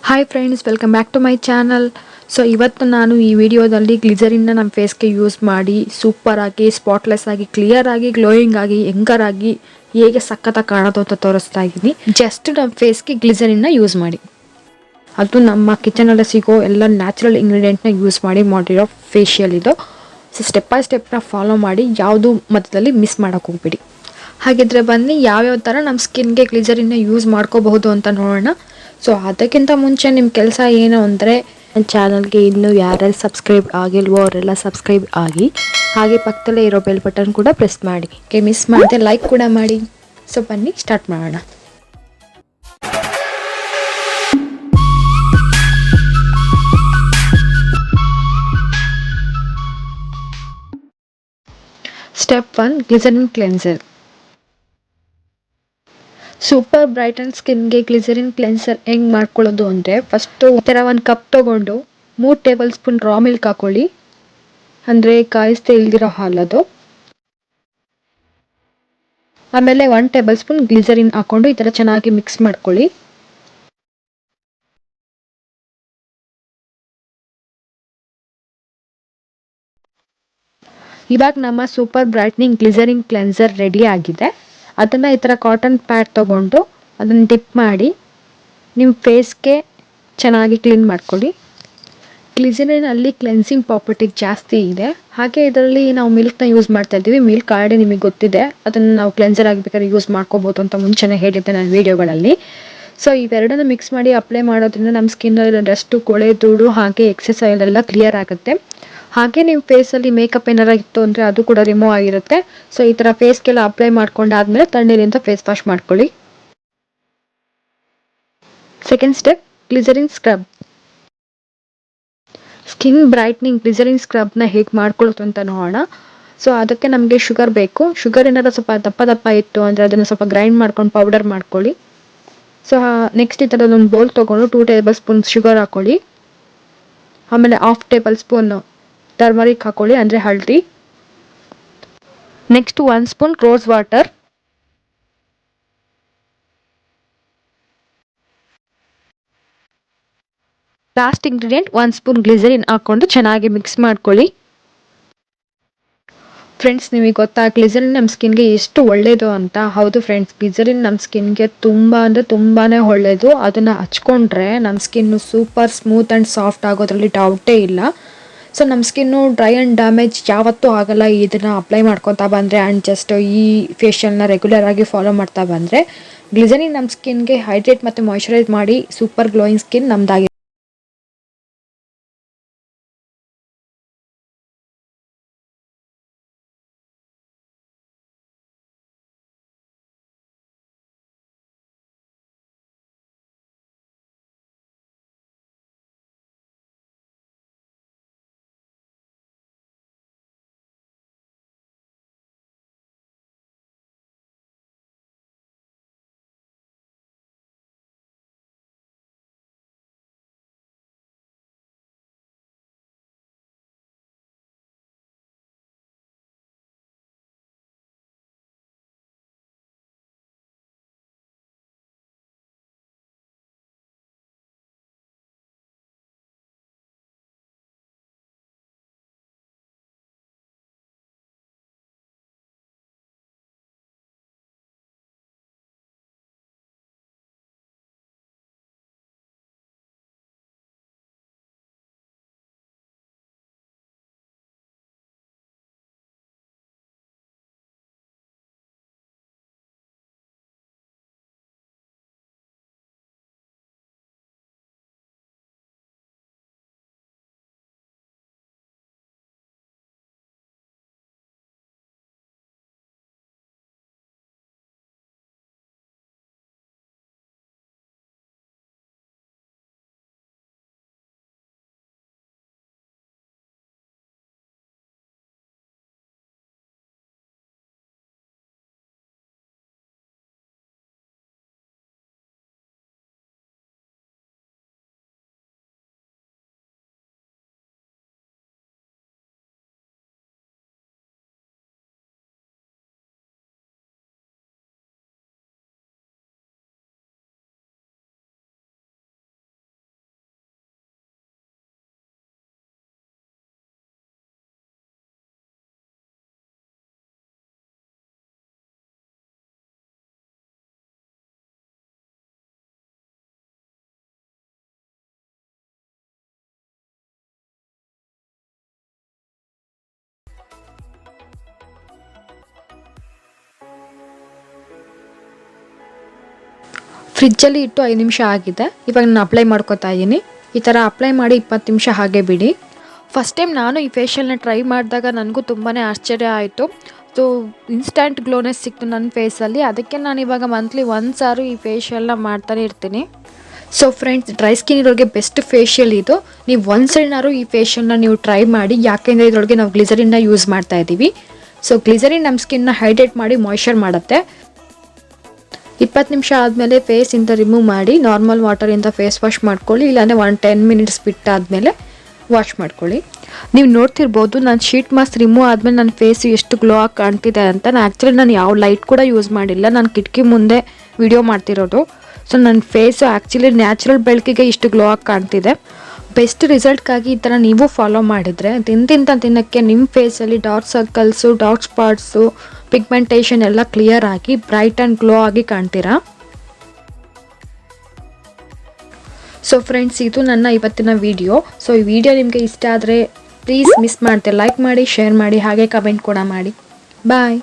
Hi friends, welcome back to my channel. So ಇವತ್ತು ನಾನು ಈ ವಿಡಿಯೋದಲ್ಲಿ ಗ್ಲಿಸರಿನ್ನ ನಮ್ಮ ಫೇಸ್ಗೆ ಯೂಸ್ ಮಾಡಿ ಸೂಪರ್ ಆಗಿ, ಸ್ಪಾಟ್ಲೆಸ್ ಆಗಿ, ಕ್ಲಿಯರ್ ಆಗಿ, ಗ್ಲೋಯಿಂಗ್ ಆಗಿ, ಯಂಗರ್ ಆಗಿ ಹೇಗೆ ಸಖತ್ತಾಗಿ ಕಾಣೋದು ಅಂತ ತೋರಿಸ್ತಾ ಇದ್ದೀನಿ. ಜಸ್ಟ್ ನಮ್ಮ ಫೇಸ್ಗೆ ಗ್ಲಿಸರಿನ್ನ ಯೂಸ್ ಮಾಡಿ, ಅದು ನಮ್ಮ ಕಿಚನಲ್ಲಿ ಸಿಗೋ ಎಲ್ಲ ನ್ಯಾಚುರಲ್ ಇಂಗ್ರೀಡಿಯೆಂಟ್ನ ಯೂಸ್ ಮಾಡಿ ಮಾಡಿರೋ ಫೇಶಿಯಲ್ ಇದು. ಸೊ ಸ್ಟೆಪ್ ಬೈ ಸ್ಟೆಪ್ನ ಫಾಲೋ ಮಾಡಿ, ಯಾವುದು ಮಧ್ಯದಲ್ಲಿ ಮಿಸ್ ಮಾಡೋಕ್ಕೆ ಹೋಗ್ಬಿಡಿ. ಹಾಗಿದ್ರೆ ಬನ್ನಿ ಯಾವ್ಯಾವ ಥರ ನಮ್ಮ ಸ್ಕಿನ್ಗೆ ಗ್ಲಿಸರಿನ್ನ ಯೂಸ್ ಮಾಡ್ಕೋಬಹುದು ಅಂತ ನೋಡೋಣ. ಸೊ ಅದಕ್ಕಿಂತ ಮುಂಚೆ ನಿಮ್ಮ ಕೆಲಸ ಏನು ಅಂದರೆ, ನನ್ನ ಚಾನಲ್ಗೆ ಇನ್ನೂ ಯಾರ್ಯಾರು ಸಬ್ಸ್ಕ್ರೈಬ್ ಆಗಿಲ್ವೋ ಅವರೆಲ್ಲ ಸಬ್ಸ್ಕ್ರೈಬ್ ಆಗಿ, ಹಾಗೆ ಪಕ್ಕದಲ್ಲೇ ಇರೋ ಬೆಲ್ ಬಟನ್ ಕೂಡ ಪ್ರೆಸ್ ಮಾಡಿ, ಮಿಸ್ ಮಾಡದೆ ಲೈಕ್ ಕೂಡ ಮಾಡಿ. ಸೊ ಬನ್ನಿ ಸ್ಟಾರ್ಟ್ ಮಾಡೋಣ. Step 1, glycerin cleanser. Super brighten ಸ್ಕಿನ್ಗೆ ಗ್ಲಿಸರಿನ್ ಕ್ಲೆನ್ಸರ್ ಹೆಂಗೆ ಮಾಡ್ಕೊಳ್ಳೋದು ಅಂದರೆ, ಫಸ್ಟು ಈ ಥರ ಒಂದು ಕಪ್ ತೊಗೊಂಡು 3 ಟೇಬಲ್ ಸ್ಪೂನ್ ರಾ ಮಿಲ್ಕ್ ಹಾಕೊಳ್ಳಿ, ಅಂದರೆ ಕಾಯಿಸ್ತಾ ಇಲ್ದಿರೋ ಹಾಲದು. ಆಮೇಲೆ 1 ಟೇಬಲ್ ಸ್ಪೂನ್ ಗ್ಲಿಸರಿನ್ ಹಾಕೊಂಡು ಈ ಥರ ಚೆನ್ನಾಗಿ ಮಿಕ್ಸ್ ಮಾಡ್ಕೊಳ್ಳಿ. ಇವಾಗ ನಮ್ಮ super brightening glycerine cleanser ready ಆಗಿದೆ. ಅದನ್ನು ಈ ಥರ ಕಾಟನ್ ಪ್ಯಾಡ್ ತೊಗೊಂಡು ಅದನ್ನು ಡಿಪ್ ಮಾಡಿ ನಿಮ್ಮ ಫೇಸ್ಗೆ ಚೆನ್ನಾಗಿ ಕ್ಲೀನ್ ಮಾಡ್ಕೊಳ್ಳಿ. ಗ್ಲಿಸರಿನಲ್ಲಿ ಕ್ಲೆನ್ಸಿಂಗ್ ಪ್ರಾಪರ್ಟಿ ಜಾಸ್ತಿ ಇದೆ. ಹಾಗೆ ಇದರಲ್ಲಿ ನಾವು ಮಿಲ್ಕ್ನ ಯೂಸ್ ಮಾಡ್ತಾ ಇದ್ದೀವಿ. ಮಿಲ್ಕ್ ಆಲ್ರೆಡಿ ನಿಮಗೆ ಗೊತ್ತಿದೆ, ಅದನ್ನು ನಾವು ಕ್ಲೆನ್ಸರ್ ಆಗಬೇಕಾದ್ರೆ ಯೂಸ್ ಮಾಡ್ಕೋಬೋದು ಅಂತ ಮುಂಚೆನೇ ಹೇಳಿದ್ದೆ ನನ್ನ ವೀಡಿಯೋಗಳಲ್ಲಿ. ಸೊ ಇವೆರಡನ್ನು ಮಿಕ್ಸ್ ಮಾಡಿ ಅಪ್ಲೈ ಮಾಡೋದ್ರಿಂದ ನಮ್ಮ ಸ್ಕಿನ್ನಲ್ಲಿ ಡಸ್ಟು, ಕೊಳೆ, ಧೂಳು ಹಾಗೆ ಎಕ್ಸೆಸ್ ಆಯಿಲ್ ಎಲ್ಲ ಕ್ಲಿಯರ್ ಆಗುತ್ತೆ. ಹಾಗೆ ನಿಮ್ಮ ಫೇಸಲ್ಲಿ ಮೇಕಪ್ ಏನಾರ ಇತ್ತು ಅಂದರೆ ಅದು ಕೂಡ ರಿಮೂವ್ ಆಗಿರುತ್ತೆ. ಸೊ ಈ ಥರ ಫೇಸ್ಗೆಲ್ಲ ಅಪ್ಲೈ ಮಾಡ್ಕೊಂಡಾದ್ಮೇಲೆ ತಣ್ಣೀರಿಂದ ಫೇಸ್ ವಾಶ್ ಮಾಡ್ಕೊಳ್ಳಿ. Second step, glycerin scrub. Skin brightening glycerin ಸ್ಕ್ರಬ್ನ ಹೇಗೆ ಮಾಡ್ಕೊಳ್ಳೋದು ಅಂತ ನೋಡೋಣ. ಸೊ ಅದಕ್ಕೆ ನಮಗೆ ಶುಗರ್ ಬೇಕು. ಶುಗರ್ ಏನಾದ್ರು ಸ್ವಲ್ಪ ದಪ್ಪ ದಪ್ಪ ಇತ್ತು ಅಂದರೆ ಅದನ್ನು ಸ್ವಲ್ಪ ಗ್ರೈಂಡ್ ಮಾಡ್ಕೊಂಡು ಪೌಡರ್ ಮಾಡ್ಕೊಳ್ಳಿ. ಸೊ ನೆಕ್ಸ್ಟ್ ಈ ಥರದೊಂದು ಬೌಲ್ ತೊಗೊಂಡು 2 ಟೇಬಲ್ ಸ್ಪೂನ್ ಶುಗರ್ ಹಾಕೊಳ್ಳಿ. ಆಮೇಲೆ 1/2 ಟೇಬಲ್ ಸ್ಪೂನ್ ಟರ್ಮರಿಕ್ ಹಾಕೊಳ್ಳಿ, ಅಂದರೆ ಹಳದಿ. Next 1 spoon rose water. Last ingredient 1 spoon glycerine ಹಾಕ್ಕೊಂಡು ಚೆನ್ನಾಗಿ ಮಿಕ್ಸ್ ಮಾಡ್ಕೊಳ್ಳಿ. ಫ್ರೆಂಡ್ಸ್, ನಿಮಗೆ ಗೊತ್ತಾ ಗ್ಲಿಸರಿನ್ ನಮ್ಮ ಸ್ಕಿನ್ಗೆ ಎಷ್ಟು ಒಳ್ಳೆಯದು ಅಂತ? ಹೌದು ಫ್ರೆಂಡ್ಸ್, ಗ್ಲಿಸರಿನ್ ನಮ್ಮ ಸ್ಕಿನ್ಗೆ ತುಂಬ ಅಂದರೆ ತುಂಬಾ ಒಳ್ಳೆಯದು. ಅದನ್ನು ಹಚ್ಕೊಂಡ್ರೆ ನಮ್ಮ skin super smooth and soft ಆಗೋದ್ರಲ್ಲಿ ಡೌಟೇ ಇಲ್ಲ. ಸೊ ನಮ್ಮ ಸ್ಕಿನ್ನು ಡ್ರೈ ಆ್ಯಂಡ್ ಡ್ಯಾಮೇಜ್ ಯಾವತ್ತೂ ಆಗಲ್ಲ ಇದನ್ನು ಅಪ್ಲೈ ಮಾಡ್ಕೊತಾ ಬಂದರೆ, ಆ್ಯಂಡ್ ಜಸ್ಟ್ ಈ ಫೇಶಿಯಲ್ನ ರೆಗ್ಯುಲರ್ ಆಗಿ ಫಾಲೋ ಮಾಡ್ತಾ ಬಂದರೆ. ಗ್ಲಿಸರಿನ್ ನಮ್ಮ ಸ್ಕಿನ್ಗೆ ಹೈಡ್ರೇಟ್ ಮತ್ತು ಮಾಯ್ಶ್ಚರೈಸ್ ಮಾಡಿ ಸೂಪರ್ ಗ್ಲೋಯಿಂಗ್ ಸ್ಕಿನ್ ನಮ್ಮದಾಗಿದೆ. ಫ್ರಿಜ್ಜಲ್ಲಿ ಇಟ್ಟು 5 ನಿಮಿಷ ಆಗಿದೆ. ಇವಾಗ ನಾನು ಅಪ್ಲೈ ಮಾಡ್ಕೊತಾ ಇದ್ದೀನಿ. ಈ ಥರ ಅಪ್ಲೈ ಮಾಡಿ 20 ನಿಮಿಷ ಹಾಗೆ ಬಿಡಿ. ಫಸ್ಟ್ ಟೈಮ್ ನಾನು ಈ ಫೇಶಿಯಲ್ನ ಟ್ರೈ ಮಾಡಿದಾಗ ನನಗೂ ತುಂಬಾ ಆಶ್ಚರ್ಯ ಆಯಿತು. ಸೊ ಇನ್ಸ್ಟಂಟ್ ಗ್ಲೋನೆಸ್ ಸಿಕ್ತು ನನ್ನ ಫೇಸಲ್ಲಿ. ಅದಕ್ಕೆ ನಾನು ಇವಾಗ ಮಂತ್ಲಿ ಒಂದ್ಸಾರು ಈ ಫೇಶಿಯಲ್ನ ಮಾಡ್ತಾನೆ ಇರ್ತೀನಿ. ಸೊ ಫ್ರೆಂಡ್ಸ್, ಡ್ರೈ ಸ್ಕಿನ್ ಇರೋರಿಗೆ ಬೆಸ್ಟ್ ಫೇಶಿಯಲ್ ಇದು. ನೀವು ಒಂದ್ಸರಿನಾರು ಈ ಫೇಶಿಯಲ್ನ ನೀವು ಟ್ರೈ ಮಾಡಿ. ಯಾಕೆಂದರೆ ಇದರೊಳಗೆ ನಾವು ಗ್ಲಿಸರಿನ್ನ ಯೂಸ್ ಮಾಡ್ತಾ ಇದ್ದೀವಿ. ಸೊ ಗ್ಲಿಸರಿನ್ ನಮ್ಮ ಸ್ಕಿನ್ನ ಹೈಡ್ರೇಟ್ ಮಾಡಿ ಮಾಯ್ಶ್ಚರ್ ಮಾಡುತ್ತೆ. 20 ನಿಮಿಷ ಆದಮೇಲೆ ಫೇಸಿಂದ ರಿಮೂವ್ ಮಾಡಿ ನಾರ್ಮಲ್ ವಾಟರಿಂದ ಫೇಸ್ ವಾಶ್ ಮಾಡ್ಕೊಳ್ಳಿ. ಇಲ್ಲಾಂದರೆ 10 ಮಿನಿಟ್ಸ್ ಬಿಟ್ಟಾದಮೇಲೆ ವಾಶ್ ಮಾಡ್ಕೊಳ್ಳಿ. ನೀವು ನೋಡ್ತಿರ್ಬೋದು ನಾನು ಶೀಟ್ ಮಾಸ್ಕ್ ರಿಮೂವ್ ಆದಮೇಲೆ ನನ್ನ ಫೇಸು ಎಷ್ಟು ಗ್ಲೋ ಆಗಿ ಕಾಣ್ತಿದೆ ಅಂತ. ನಾನು ಯಾವ ಲೈಟ್ ಕೂಡ ಯೂಸ್ ಮಾಡಿಲ್ಲ. ನಾನು ಕಿಟಕಿ ಮುಂದೆ ವಿಡಿಯೋ ಮಾಡ್ತಿರೋದು. ಸೊ ನನ್ನ ಫೇಸು ಆ್ಯಕ್ಚುಲಿ ನ್ಯಾಚುರಲ್ ಬೆಳಕಿಗೆ ಇಷ್ಟು ಗ್ಲೋ ಆಗಿ ಕಾಣ್ತಿದೆ. ಬೆಸ್ಟ್ ರಿಸಲ್ಟ್ಗಾಗಿ ಈ ಥರ ನೀವು ಫಾಲೋ ಮಾಡಿದರೆ ದಿನಕ್ಕೆ ನಿಮ್ಮ ಫೇಸಲ್ಲಿ dark circles, dark spots, pigmentation ಎಲ್ಲ ಕ್ಲಿಯರ್ ಆಗಿ ಬ್ರೈಟ್ ಆ್ಯಂಡ್ ಗ್ಲೋ ಆಗಿ ಕಾಣ್ತೀರಾ. ಸೊ ಫ್ರೆಂಡ್ಸ್, ಇದು ನನ್ನ ಇವತ್ತಿನ ವಿಡಿಯೋ. ಸೊ ಈ ವಿಡಿಯೋ ನಿಮಗೆ ಇಷ್ಟ ಆದರೆ ಪ್ಲೀಸ್ ಮಿಸ್ ಮಾಡದೆ ಲೈಕ್ ಮಾಡಿ, ಶೇರ್ ಮಾಡಿ, ಹಾಗೆ ಕಮೆಂಟ್ ಕೂಡ ಮಾಡಿ. ಬಾಯ್.